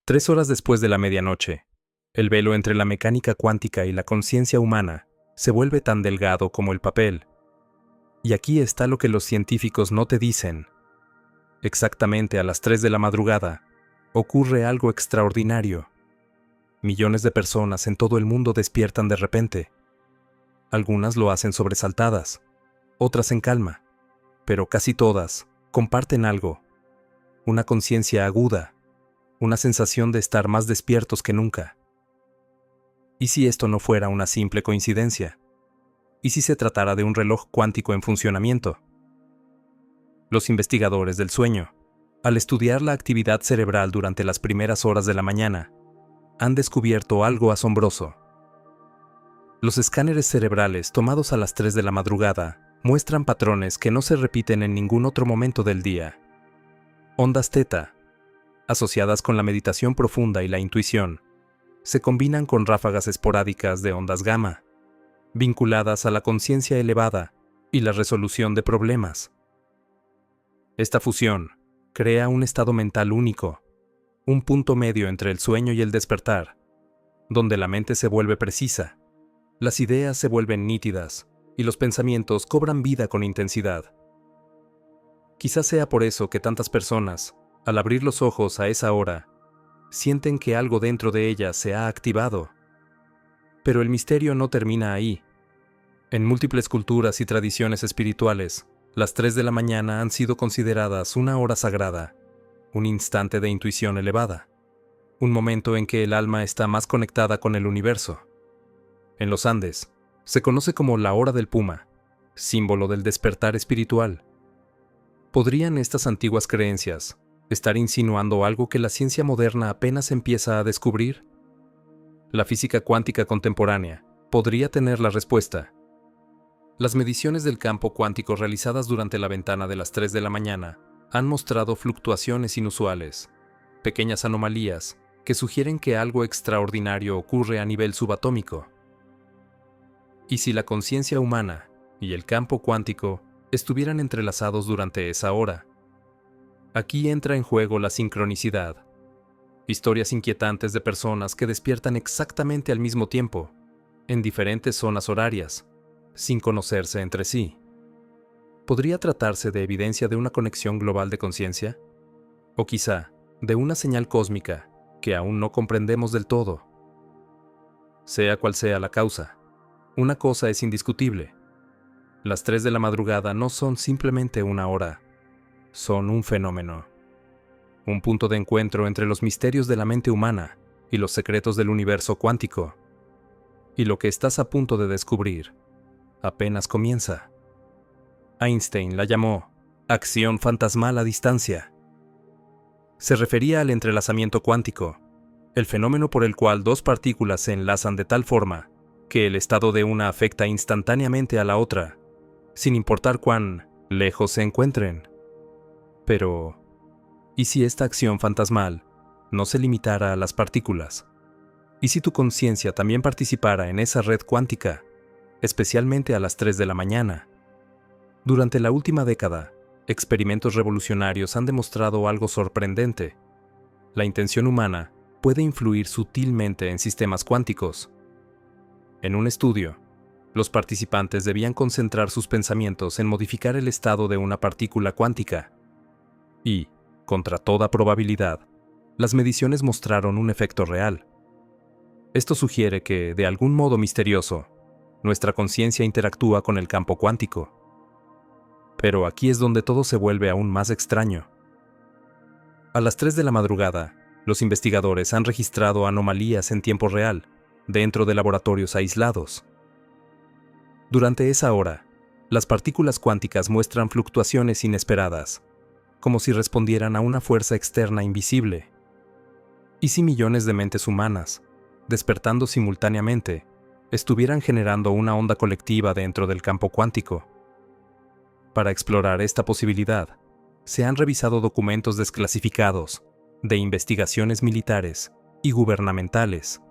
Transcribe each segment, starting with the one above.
3 horas después de la medianoche, el velo entre la mecánica cuántica y la conciencia humana se vuelve tan delgado como el papel. Y aquí está lo que los científicos no te dicen. Exactamente a las 3 de la madrugada, ocurre algo extraordinario. Millones de personas en todo el mundo despiertan de repente. Algunas lo hacen sobresaltadas, otras en calma, pero casi todas comparten algo, una conciencia aguda, una sensación de estar más despiertos que nunca. ¿Y si esto no fuera una simple coincidencia? ¿Y si se tratara de un reloj cuántico en funcionamiento? Los investigadores del sueño, al estudiar la actividad cerebral durante las primeras horas de la mañana, han descubierto algo asombroso. Los escáneres cerebrales tomados a las 3 de la madrugada muestran patrones que no se repiten en ningún otro momento del día. Ondas teta, asociadas con la meditación profunda y la intuición, se combinan con ráfagas esporádicas de ondas gamma, vinculadas a la conciencia elevada y la resolución de problemas. Esta fusión crea un estado mental único, un punto medio entre el sueño y el despertar, donde la mente se vuelve precisa, las ideas se vuelven nítidas y los pensamientos cobran vida con intensidad. Quizás sea por eso que tantas personas, al abrir los ojos a esa hora, sienten que algo dentro de ellas se ha activado. Pero el misterio no termina ahí. En múltiples culturas y tradiciones espirituales, las 3 de la mañana han sido consideradas una hora sagrada, un instante de intuición elevada, un momento en que el alma está más conectada con el universo. En los Andes, se conoce como la hora del puma, símbolo del despertar espiritual. ¿Podrían estas antiguas creencias estar insinuando algo que la ciencia moderna apenas empieza a descubrir? La física cuántica contemporánea podría tener la respuesta. Las mediciones del campo cuántico realizadas durante la ventana de las 3 de la mañana han mostrado fluctuaciones inusuales, pequeñas anomalías que sugieren que algo extraordinario ocurre a nivel subatómico. ¿Y si la conciencia humana y el campo cuántico estuvieran entrelazados durante esa hora? Aquí entra en juego la sincronicidad. Historias inquietantes de personas que despiertan exactamente al mismo tiempo, en diferentes zonas horarias, sin conocerse entre sí. ¿Podría tratarse de evidencia de una conexión global de conciencia? O quizá, de una señal cósmica que aún no comprendemos del todo. Sea cual sea la causa, una cosa es indiscutible. Las 3 de la madrugada no son simplemente una hora, son un fenómeno. Un punto de encuentro entre los misterios de la mente humana y los secretos del universo cuántico. Y lo que estás a punto de descubrir apenas comienza. Einstein la llamó acción fantasmal a distancia. Se refería al entrelazamiento cuántico, el fenómeno por el cual dos partículas se enlazan de tal forma que el estado de una afecta instantáneamente a la otra, sin importar cuán lejos se encuentren. Pero, ¿y si esta acción fantasmal no se limitara a las partículas? ¿Y si tu conciencia también participara en esa red cuántica, especialmente a las 3 de la mañana? Durante la última década, experimentos revolucionarios han demostrado algo sorprendente. La intención humana puede influir sutilmente en sistemas cuánticos. En un estudio, los participantes debían concentrar sus pensamientos en modificar el estado de una partícula cuántica. Y, contra toda probabilidad, las mediciones mostraron un efecto real. Esto sugiere que, de algún modo misterioso, nuestra conciencia interactúa con el campo cuántico. Pero aquí es donde todo se vuelve aún más extraño. A las 3 de la madrugada, los investigadores han registrado anomalías en tiempo real, dentro de laboratorios aislados. Durante esa hora, las partículas cuánticas muestran fluctuaciones inesperadas, como si respondieran a una fuerza externa invisible. ¿Y si millones de mentes humanas, despertando simultáneamente, estuvieran generando una onda colectiva dentro del campo cuántico? Para explorar esta posibilidad, se han revisado documentos desclasificados de investigaciones militares y gubernamentales.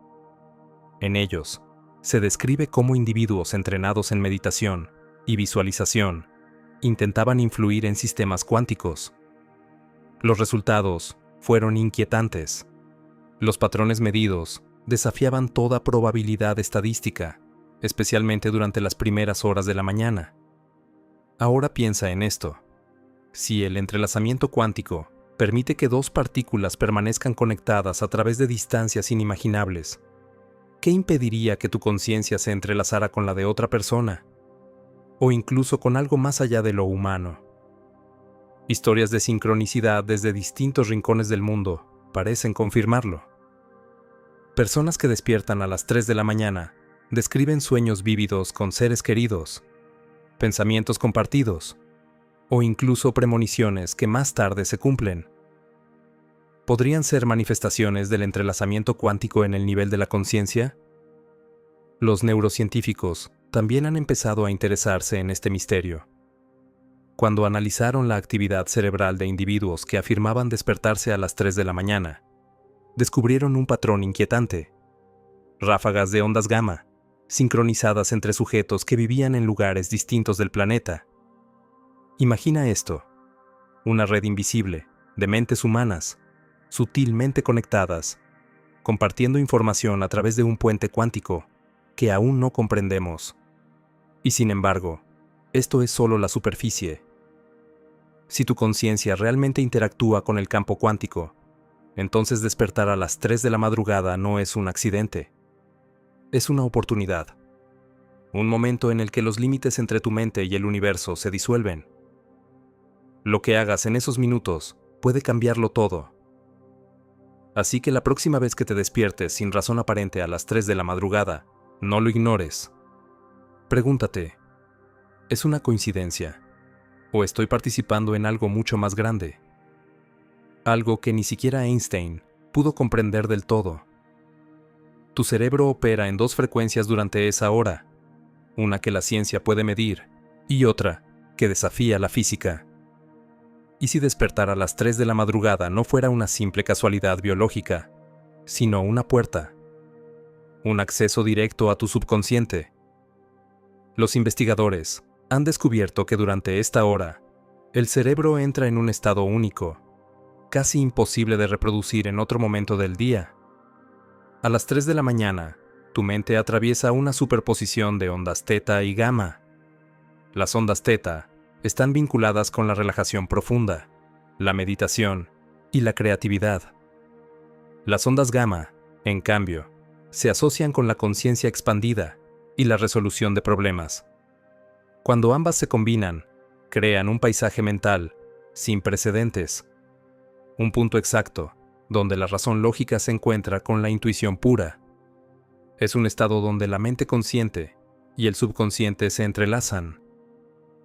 En ellos, se describe cómo individuos entrenados en meditación y visualización intentaban influir en sistemas cuánticos. Los resultados fueron inquietantes. Los patrones medidos desafiaban toda probabilidad estadística, especialmente durante las primeras horas de la mañana. Ahora piensa en esto. Si el entrelazamiento cuántico permite que dos partículas permanezcan conectadas a través de distancias inimaginables, ¿qué impediría que tu conciencia se entrelazara con la de otra persona? O incluso con algo más allá de lo humano. Historias de sincronicidad desde distintos rincones del mundo parecen confirmarlo. Personas que despiertan a las 3 de la mañana describen sueños vívidos con seres queridos, pensamientos compartidos, o incluso premoniciones que más tarde se cumplen. ¿Podrían ser manifestaciones del entrelazamiento cuántico en el nivel de la conciencia? Los neurocientíficos también han empezado a interesarse en este misterio. Cuando analizaron la actividad cerebral de individuos que afirmaban despertarse a las 3 de la mañana, descubrieron un patrón inquietante. Ráfagas de ondas gamma, sincronizadas entre sujetos que vivían en lugares distintos del planeta. Imagina esto: una red invisible de mentes humanas, sutilmente conectadas, compartiendo información a través de un puente cuántico que aún no comprendemos. Y sin embargo, esto es solo la superficie. Si tu conciencia realmente interactúa con el campo cuántico, entonces despertar a las 3 de la madrugada no es un accidente. Es una oportunidad. Un momento en el que los límites entre tu mente y el universo se disuelven. Lo que hagas en esos minutos puede cambiarlo todo. Así que la próxima vez que te despiertes sin razón aparente a las 3 de la madrugada, no lo ignores. Pregúntate, ¿es una coincidencia? ¿O estoy participando en algo mucho más grande? Algo que ni siquiera Einstein pudo comprender del todo. Tu cerebro opera en dos frecuencias durante esa hora, una que la ciencia puede medir y otra que desafía la física. ¿Y si despertar a las 3 de la madrugada no fuera una simple casualidad biológica, sino una puerta, un acceso directo a tu subconsciente? Los investigadores han descubierto que durante esta hora, el cerebro entra en un estado único, casi imposible de reproducir en otro momento del día. A las 3 de la mañana, tu mente atraviesa una superposición de ondas teta y gamma. Las ondas teta están vinculadas con la relajación profunda, la meditación y la creatividad. Las ondas gamma, en cambio, se asocian con la conciencia expandida y la resolución de problemas. Cuando ambas se combinan, crean un paisaje mental sin precedentes. Un punto exacto donde la razón lógica se encuentra con la intuición pura. Es un estado donde la mente consciente y el subconsciente se entrelazan.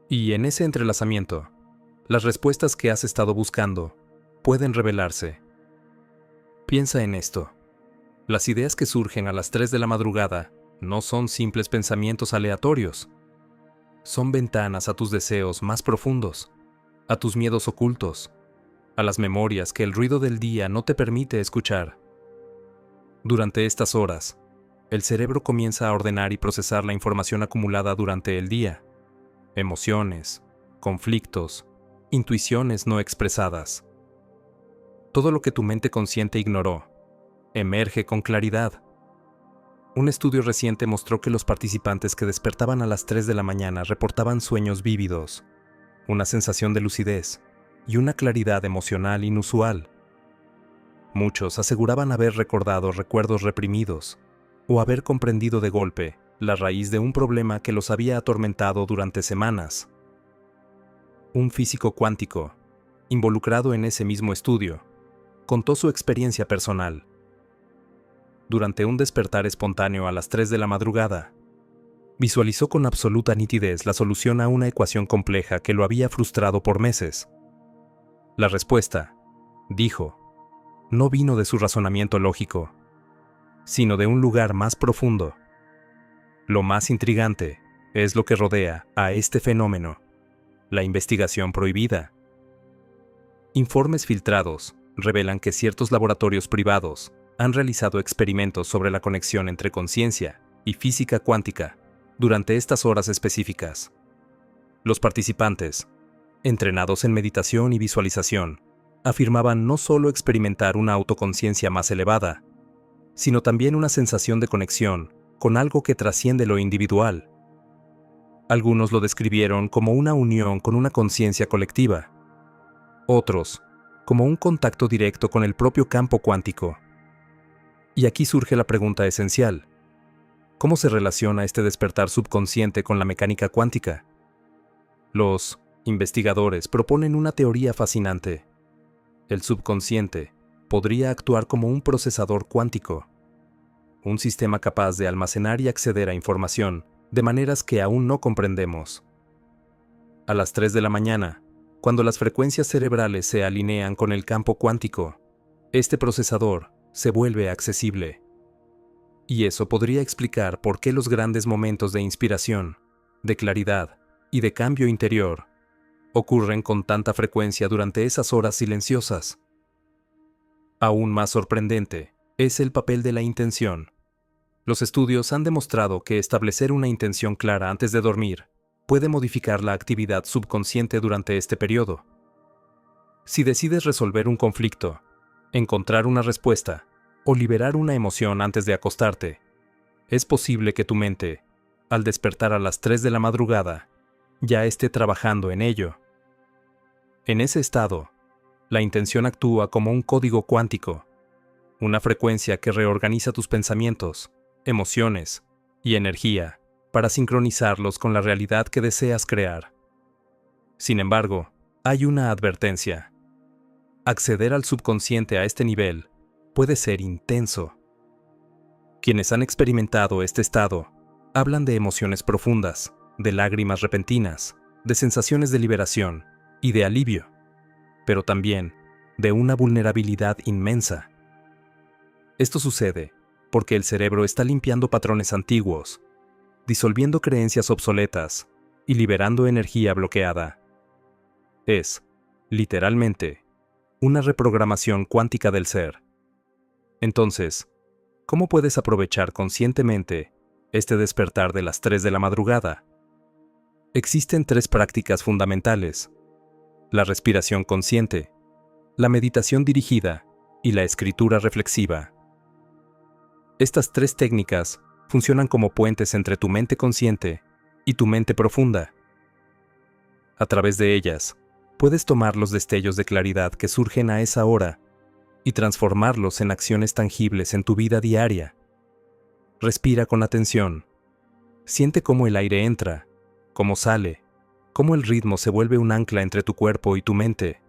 Y en ese entrelazamiento, las respuestas que has estado buscando pueden revelarse. Piensa en esto. Las ideas que surgen a las 3 de la madrugada no son simples pensamientos aleatorios. Son ventanas a tus deseos más profundos, a tus miedos ocultos, a las memorias que el ruido del día no te permite escuchar. Durante estas horas, el cerebro comienza a ordenar y procesar la información acumulada durante el día. Emociones, conflictos, intuiciones no expresadas. Todo lo que tu mente consciente ignoró emerge con claridad. Un estudio reciente mostró que los participantes que despertaban a las 3 de la mañana reportaban sueños vívidos, una sensación de lucidez y una claridad emocional inusual. Muchos aseguraban haber recordado recuerdos reprimidos o haber comprendido de golpe la raíz de un problema que los había atormentado durante semanas. Un físico cuántico, involucrado en ese mismo estudio, contó su experiencia personal. Durante un despertar espontáneo a las 3 de la madrugada, visualizó con absoluta nitidez la solución a una ecuación compleja que lo había frustrado por meses. La respuesta, dijo, no vino de su razonamiento lógico, sino de un lugar más profundo. Lo más intrigante es lo que rodea a este fenómeno, la investigación prohibida. Informes filtrados revelan que ciertos laboratorios privados han realizado experimentos sobre la conexión entre conciencia y física cuántica durante estas horas específicas. Los participantes, entrenados en meditación y visualización, afirmaban no solo experimentar una autoconciencia más elevada, sino también una sensación de conexión con algo que trasciende lo individual. Algunos lo describieron como una unión con una conciencia colectiva, otros como un contacto directo con el propio campo cuántico. Y aquí surge la pregunta esencial: ¿cómo se relaciona este despertar subconsciente con la mecánica cuántica? Los investigadores proponen una teoría fascinante. El subconsciente podría actuar como un procesador cuántico, un sistema capaz de almacenar y acceder a información de maneras que aún no comprendemos. A las 3 de la mañana, cuando las frecuencias cerebrales se alinean con el campo cuántico, este procesador se vuelve accesible. Y eso podría explicar por qué los grandes momentos de inspiración, de claridad y de cambio interior ocurren con tanta frecuencia durante esas horas silenciosas. Aún más sorprendente es el papel de la intención. Los estudios han demostrado que establecer una intención clara antes de dormir puede modificar la actividad subconsciente durante este periodo. Si decides resolver un conflicto, encontrar una respuesta o liberar una emoción antes de acostarte, es posible que tu mente, al despertar a las 3 de la madrugada, ya esté trabajando en ello. En ese estado, la intención actúa como un código cuántico, una frecuencia que reorganiza tus pensamientos, emociones y energía para sincronizarlos con la realidad que deseas crear. Sin embargo, hay una advertencia. Acceder al subconsciente a este nivel puede ser intenso. Quienes han experimentado este estado hablan de emociones profundas, de lágrimas repentinas, de sensaciones de liberación y de alivio, pero también de una vulnerabilidad inmensa. Esto sucede porque el cerebro está limpiando patrones antiguos, disolviendo creencias obsoletas y liberando energía bloqueada. Es, literalmente, una reprogramación cuántica del ser. Entonces, ¿cómo puedes aprovechar conscientemente este despertar de las 3 de la madrugada? Existen 3 prácticas fundamentales: la respiración consciente, la meditación dirigida y la escritura reflexiva. Estas 3 técnicas funcionan como puentes entre tu mente consciente y tu mente profunda. A través de ellas, puedes tomar los destellos de claridad que surgen a esa hora y transformarlos en acciones tangibles en tu vida diaria. Respira con atención. Siente cómo el aire entra, cómo sale, cómo el ritmo se vuelve un ancla entre tu cuerpo y tu mente.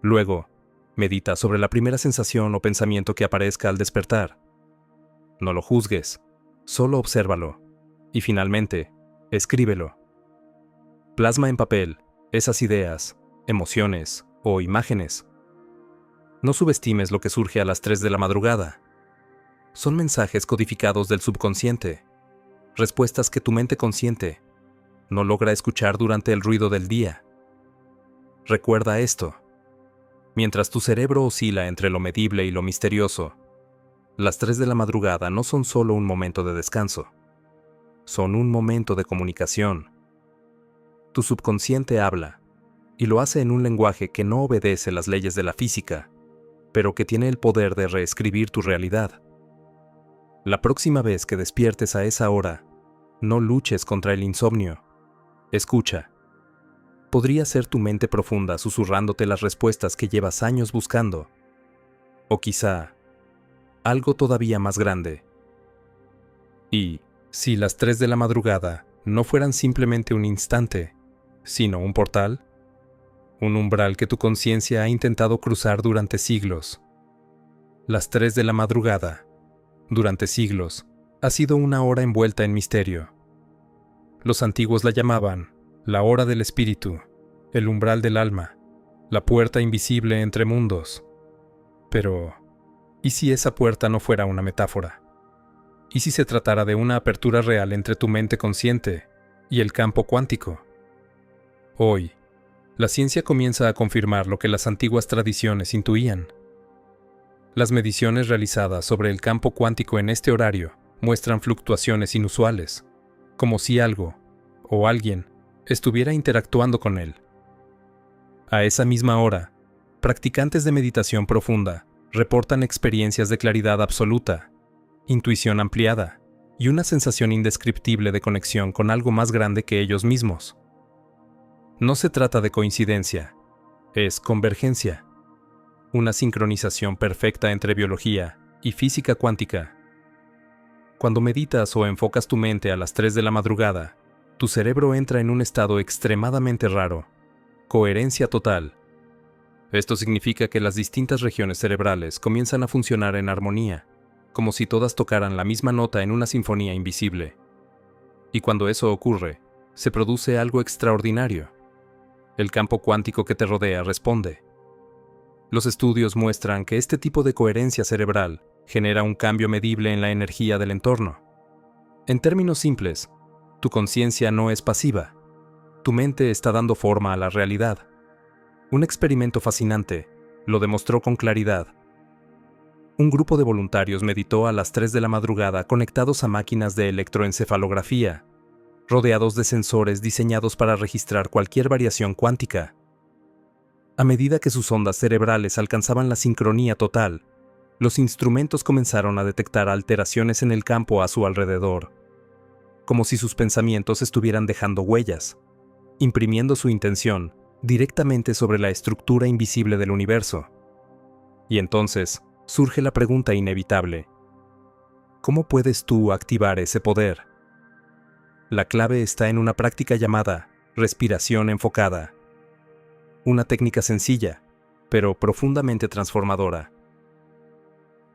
Luego, medita sobre la primera sensación o pensamiento que aparezca al despertar. No lo juzgues, solo obsérvalo. Y finalmente, escríbelo. Plasma en papel esas ideas, emociones o imágenes. No subestimes lo que surge a las 3 de la madrugada. Son mensajes codificados del subconsciente, respuestas que tu mente consciente no logra escuchar durante el ruido del día. Recuerda esto: mientras tu cerebro oscila entre lo medible y lo misterioso, las 3 de la madrugada no son solo un momento de descanso, son un momento de comunicación. Tu subconsciente habla, y lo hace en un lenguaje que no obedece las leyes de la física, pero que tiene el poder de reescribir tu realidad. La próxima vez que despiertes a esa hora, no luches contra el insomnio. Escucha. Podría ser tu mente profunda susurrándote las respuestas que llevas años buscando. O quizá, algo todavía más grande. Y, si las 3 de la madrugada no fueran simplemente un instante, sino un portal, un umbral que tu conciencia ha intentado cruzar durante siglos. Las 3 de la madrugada, durante siglos, ha sido una hora envuelta en misterio. Los antiguos la llamaban la hora del espíritu, el umbral del alma, la puerta invisible entre mundos. Pero, ¿y si esa puerta no fuera una metáfora? ¿Y si se tratara de una apertura real entre tu mente consciente y el campo cuántico? Hoy, la ciencia comienza a confirmar lo que las antiguas tradiciones intuían. Las mediciones realizadas sobre el campo cuántico en este horario muestran fluctuaciones inusuales, como si algo o alguien estuviera interactuando con él. A esa misma hora, Practicantes de meditación profunda reportan experiencias de claridad absoluta, intuición ampliada y una sensación indescriptible de conexión con algo más grande que ellos mismos. No se trata de coincidencia, es convergencia, una sincronización perfecta entre biología y física cuántica. Cuando meditas o enfocas tu mente a las 3 de la madrugada, tu cerebro entra en un estado extremadamente raro, coherencia total. Esto significa que las distintas regiones cerebrales comienzan a funcionar en armonía, como si todas tocaran la misma nota en una sinfonía invisible. Y cuando eso ocurre, se produce algo extraordinario. El campo cuántico que te rodea responde. Los estudios muestran que este tipo de coherencia cerebral genera un cambio medible en la energía del entorno. En términos simples, tu conciencia no es pasiva. Tu mente está dando forma a la realidad. Un experimento fascinante lo demostró con claridad. Un grupo de voluntarios meditó a las 3 de la madrugada conectados a máquinas de electroencefalografía, rodeados de sensores diseñados para registrar cualquier variación cuántica. A medida que sus ondas cerebrales alcanzaban la sincronía total, los instrumentos comenzaron a detectar alteraciones en el campo a su alrededor, como si sus pensamientos estuvieran dejando huellas, imprimiendo su intención directamente sobre la estructura invisible del universo. Y entonces surge la pregunta inevitable: ¿cómo puedes tú activar ese poder? La clave está en una práctica llamada respiración enfocada. Una técnica sencilla, pero profundamente transformadora.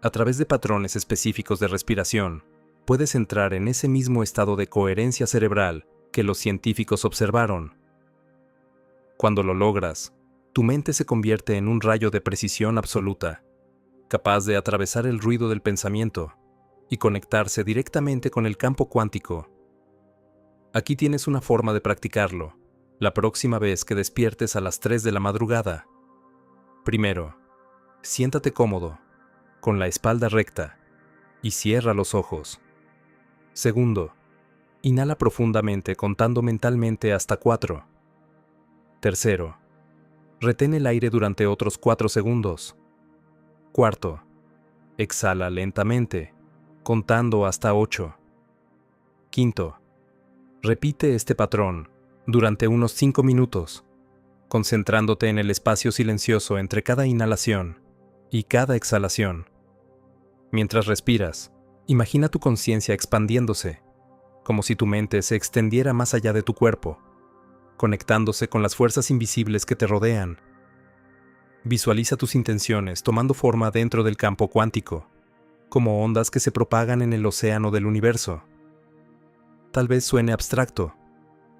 A través de patrones específicos de respiración, puedes entrar en ese mismo estado de coherencia cerebral que los científicos observaron. Cuando lo logras, tu mente se convierte en un rayo de precisión absoluta, capaz de atravesar el ruido del pensamiento y conectarse directamente con el campo cuántico. Aquí tienes una forma de practicarlo, la próxima vez que despiertes a las 3 de la madrugada. Primero, siéntate cómodo, con la espalda recta, y cierra los ojos. Segundo, inhala profundamente contando mentalmente hasta 4. Tercero, retén el aire durante otros 4 segundos. Cuarto, exhala lentamente, contando hasta 8. Quinto, repite este patrón durante unos 5 minutos, concentrándote en el espacio silencioso entre cada inhalación y cada exhalación. Mientras respiras, imagina tu conciencia expandiéndose, como si tu mente se extendiera más allá de tu cuerpo, conectándose con las fuerzas invisibles que te rodean. Visualiza tus intenciones tomando forma dentro del campo cuántico, como ondas que se propagan en el océano del universo. Tal vez suene abstracto,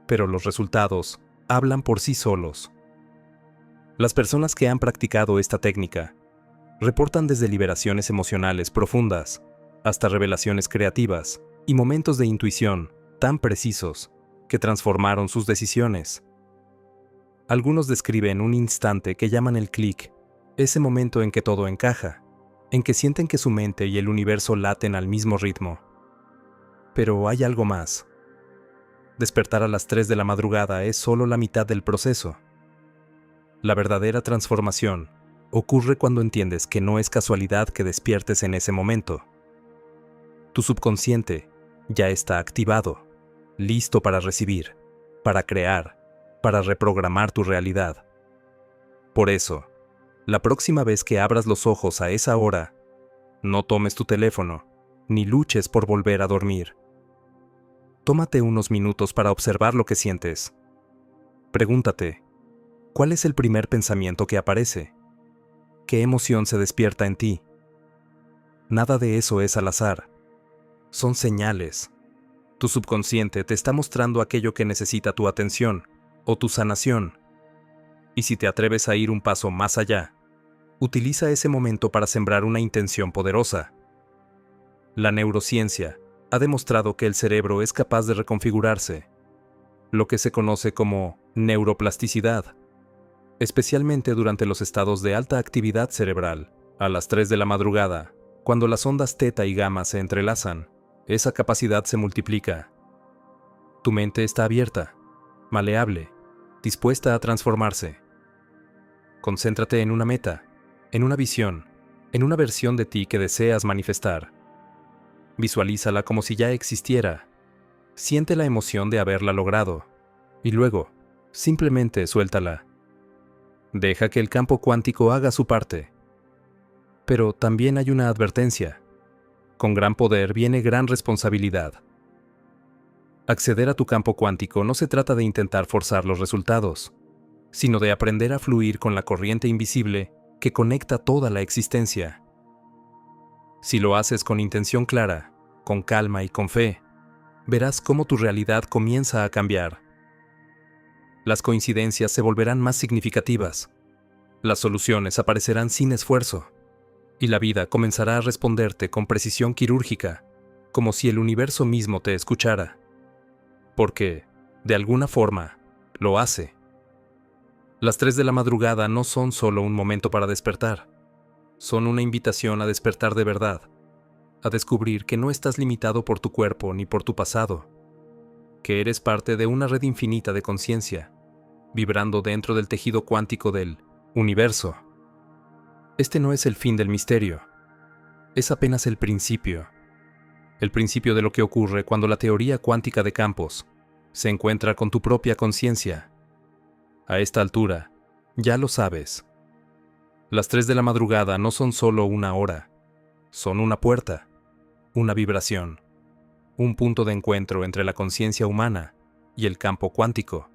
pero los resultados hablan por sí solos. Las personas que han practicado esta técnica reportan desde liberaciones emocionales profundas hasta revelaciones creativas y momentos de intuición tan precisos que transformaron sus decisiones. Algunos describen un instante que llaman el clic, ese momento en que todo encaja, en que sienten que su mente y el universo laten al mismo ritmo. Pero hay algo más. Despertar a las 3 de la madrugada es solo la mitad del proceso. La verdadera transformación ocurre cuando entiendes que no es casualidad que despiertes en ese momento. Tu subconsciente ya está activado, listo para recibir, para crear, para reprogramar tu realidad. Por eso, la próxima vez que abras los ojos a esa hora, no tomes tu teléfono, ni luches por volver a dormir. Tómate unos minutos para observar lo que sientes. Pregúntate, ¿cuál es el primer pensamiento que aparece? ¿Qué emoción se despierta en ti? Nada de eso es al azar. Son señales. Tu subconsciente te está mostrando aquello que necesita tu atención o tu sanación. Y si te atreves a ir un paso más allá, utiliza ese momento para sembrar una intención poderosa. La neurociencia ha demostrado que el cerebro es capaz de reconfigurarse, lo que se conoce como neuroplasticidad, especialmente durante los estados de alta actividad cerebral. A las 3 de la madrugada, cuando las ondas teta y gamma se entrelazan, esa capacidad se multiplica. Tu mente está abierta, maleable, dispuesta a transformarse. Concéntrate en una meta, en una visión, en una versión de ti que deseas manifestar. Visualízala como si ya existiera. Siente la emoción de haberla logrado. Y luego, simplemente suéltala. Deja que el campo cuántico haga su parte. Pero también hay una advertencia. Con gran poder viene gran responsabilidad. Acceder a tu campo cuántico no se trata de intentar forzar los resultados, sino de aprender a fluir con la corriente invisible que conecta toda la existencia. Si lo haces con intención clara, con calma y con fe, verás cómo tu realidad comienza a cambiar. Las coincidencias se volverán más significativas, las soluciones aparecerán sin esfuerzo, y la vida comenzará a responderte con precisión quirúrgica, como si el universo mismo te escuchara. Porque, de alguna forma, lo hace. Las 3 de la madrugada no son solo un momento para despertar, son una invitación a despertar de verdad, a descubrir que no estás limitado por tu cuerpo ni por tu pasado, que eres parte de una red infinita de conciencia, vibrando dentro del tejido cuántico del universo. Este no es el fin del misterio, es apenas el principio de lo que ocurre cuando la teoría cuántica de campos se encuentra con tu propia conciencia. A esta altura, ya lo sabes. Las 3 de la madrugada no son solo una hora, son una puerta, una vibración, un punto de encuentro entre la conciencia humana y el campo cuántico.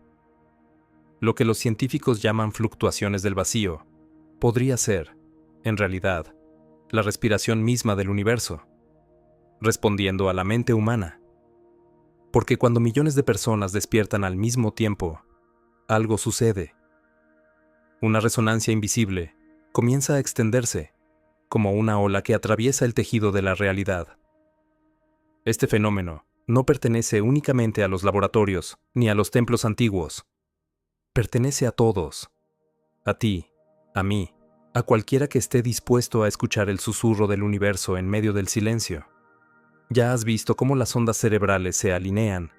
Lo que los científicos llaman fluctuaciones del vacío podría ser, en realidad, la respiración misma del universo, respondiendo a la mente humana. Porque cuando millones de personas despiertan al mismo tiempo, algo sucede. Una resonancia invisible comienza a extenderse, como una ola que atraviesa el tejido de la realidad. Este fenómeno no pertenece únicamente a los laboratorios ni a los templos antiguos. Pertenece a todos. A ti, a mí, a cualquiera que esté dispuesto a escuchar el susurro del universo en medio del silencio. Ya has visto cómo las ondas cerebrales se alinean,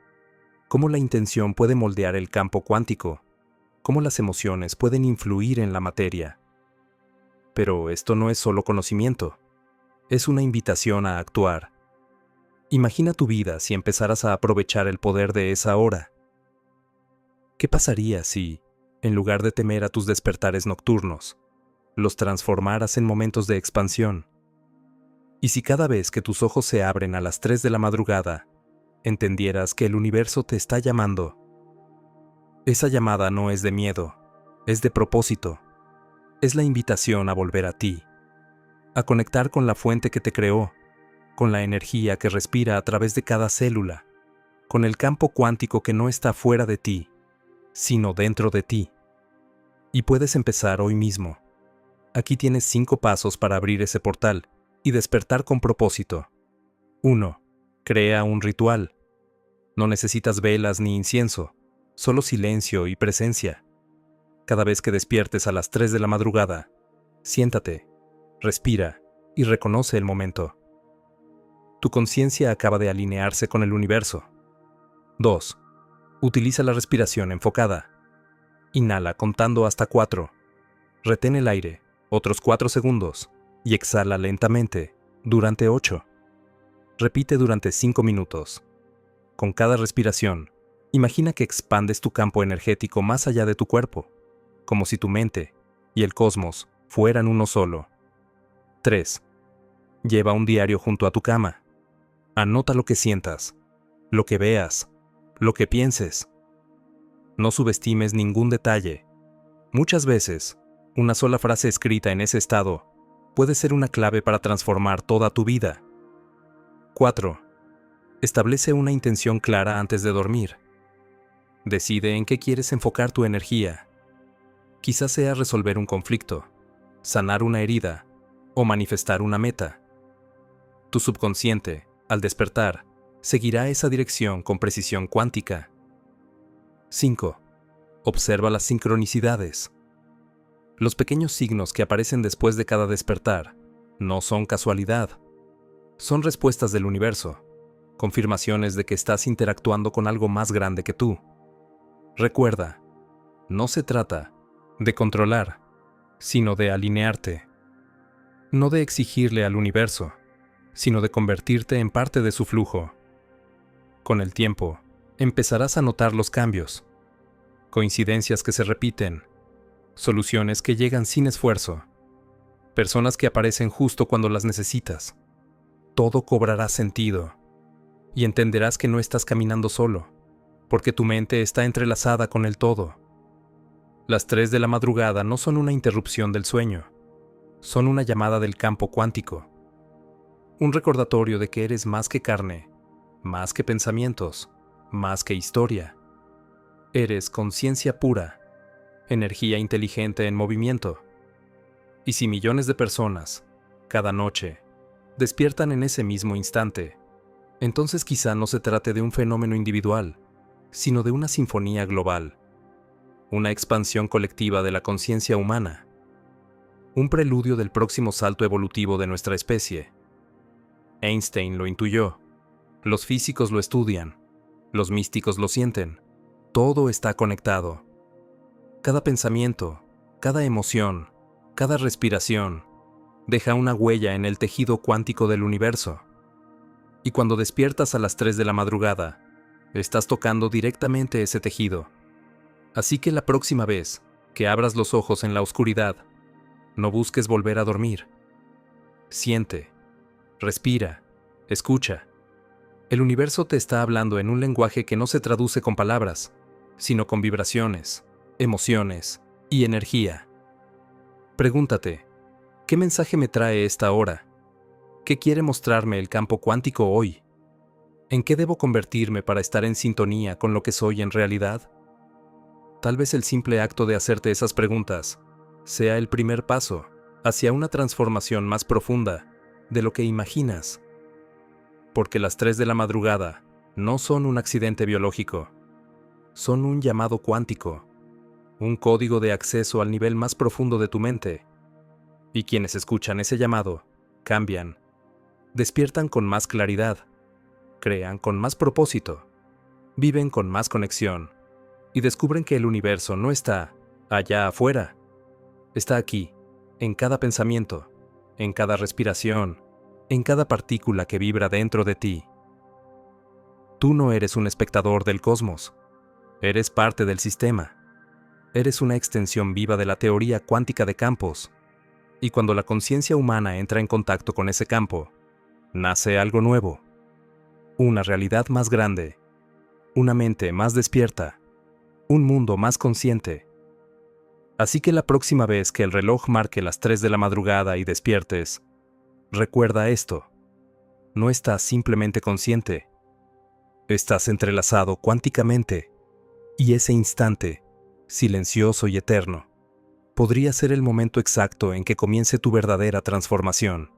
cómo la intención puede moldear el campo cuántico, cómo las emociones pueden influir en la materia. Pero esto no es solo conocimiento, es una invitación a actuar. Imagina tu vida si empezaras a aprovechar el poder de esa hora. ¿Qué pasaría si, en lugar de temer a tus despertares nocturnos, los transformaras en momentos de expansión? Y si cada vez que tus ojos se abren a las 3 de la madrugada, entendieras que el universo te está llamando. Esa llamada no es de miedo, es de propósito. Es la invitación a volver a ti, a conectar con la fuente que te creó, con la energía que respira a través de cada célula, con el campo cuántico que no está fuera de ti, sino dentro de ti. Y puedes empezar hoy mismo. Aquí tienes 5 pasos para abrir ese portal y despertar con propósito. 1. Crea un ritual. No necesitas velas ni incienso, solo silencio y presencia. Cada vez que despiertes a las 3 de la madrugada, siéntate, respira y reconoce el momento. Tu conciencia acaba de alinearse con el universo. 2. Utiliza la respiración enfocada. Inhala contando hasta 4. Retén el aire, otros 4 segundos, y exhala lentamente, durante 8. Repite durante 5 minutos. Con cada respiración, imagina que expandes tu campo energético más allá de tu cuerpo, como si tu mente y el cosmos fueran uno solo. 3. Lleva un diario junto a tu cama. Anota lo que sientas, lo que veas, lo que pienses. No subestimes ningún detalle. Muchas veces, una sola frase escrita en ese estado puede ser una clave para transformar toda tu vida. 4. Establece una intención clara antes de dormir. Decide en qué quieres enfocar tu energía. Quizás sea resolver un conflicto, sanar una herida o manifestar una meta. Tu subconsciente, al despertar, seguirá esa dirección con precisión cuántica. 5. Observa las sincronicidades. Los pequeños signos que aparecen después de cada despertar no son casualidad. Son respuestas del universo, confirmaciones de que estás interactuando con algo más grande que tú. Recuerda, no se trata de controlar, sino de alinearte. No de exigirle al universo, sino de convertirte en parte de su flujo. Con el tiempo, empezarás a notar los cambios, coincidencias que se repiten, soluciones que llegan sin esfuerzo, personas que aparecen justo cuando las necesitas. Todo cobrará sentido, y entenderás que no estás caminando solo, porque tu mente está entrelazada con el todo. Las 3 de la madrugada no son una interrupción del sueño, son una llamada del campo cuántico, un recordatorio de que eres más que carne, más que pensamientos, más que historia. Eres conciencia pura, energía inteligente en movimiento. Y si millones de personas, cada noche, despiertan en ese mismo instante, entonces quizá no se trate de un fenómeno individual, sino de una sinfonía global, una expansión colectiva de la conciencia humana, un preludio del próximo salto evolutivo de nuestra especie. Einstein lo intuyó, los físicos lo estudian, los místicos lo sienten, todo está conectado. Cada pensamiento, cada emoción, cada respiración, deja una huella en el tejido cuántico del universo. Y cuando despiertas a las 3 de la madrugada, estás tocando directamente ese tejido. Así que la próxima vez que abras los ojos en la oscuridad, no busques volver a dormir. Siente, respira, escucha. El universo te está hablando en un lenguaje que no se traduce con palabras, sino con vibraciones, emociones y energía. Pregúntate, ¿qué mensaje me trae esta hora? ¿Qué quiere mostrarme el campo cuántico hoy? ¿En qué debo convertirme para estar en sintonía con lo que soy en realidad? Tal vez el simple acto de hacerte esas preguntas sea el primer paso hacia una transformación más profunda de lo que imaginas. Porque las 3 de la madrugada no son un accidente biológico, son un llamado cuántico, un código de acceso al nivel más profundo de tu mente. Y quienes escuchan ese llamado, cambian, despiertan con más claridad, crean con más propósito, viven con más conexión, y descubren que el universo no está allá afuera, está aquí, en cada pensamiento, en cada respiración, en cada partícula que vibra dentro de ti. Tú no eres un espectador del cosmos, eres parte del sistema. Eres una extensión viva de la teoría cuántica de campos, y cuando la conciencia humana entra en contacto con ese campo, nace algo nuevo, una realidad más grande, una mente más despierta, un mundo más consciente. Así que la próxima vez que el reloj marque las 3 de la madrugada y despiertes, recuerda esto: no estás simplemente consciente, estás entrelazado cuánticamente, y ese instante, silencioso y eterno, podría ser el momento exacto en que comience tu verdadera transformación.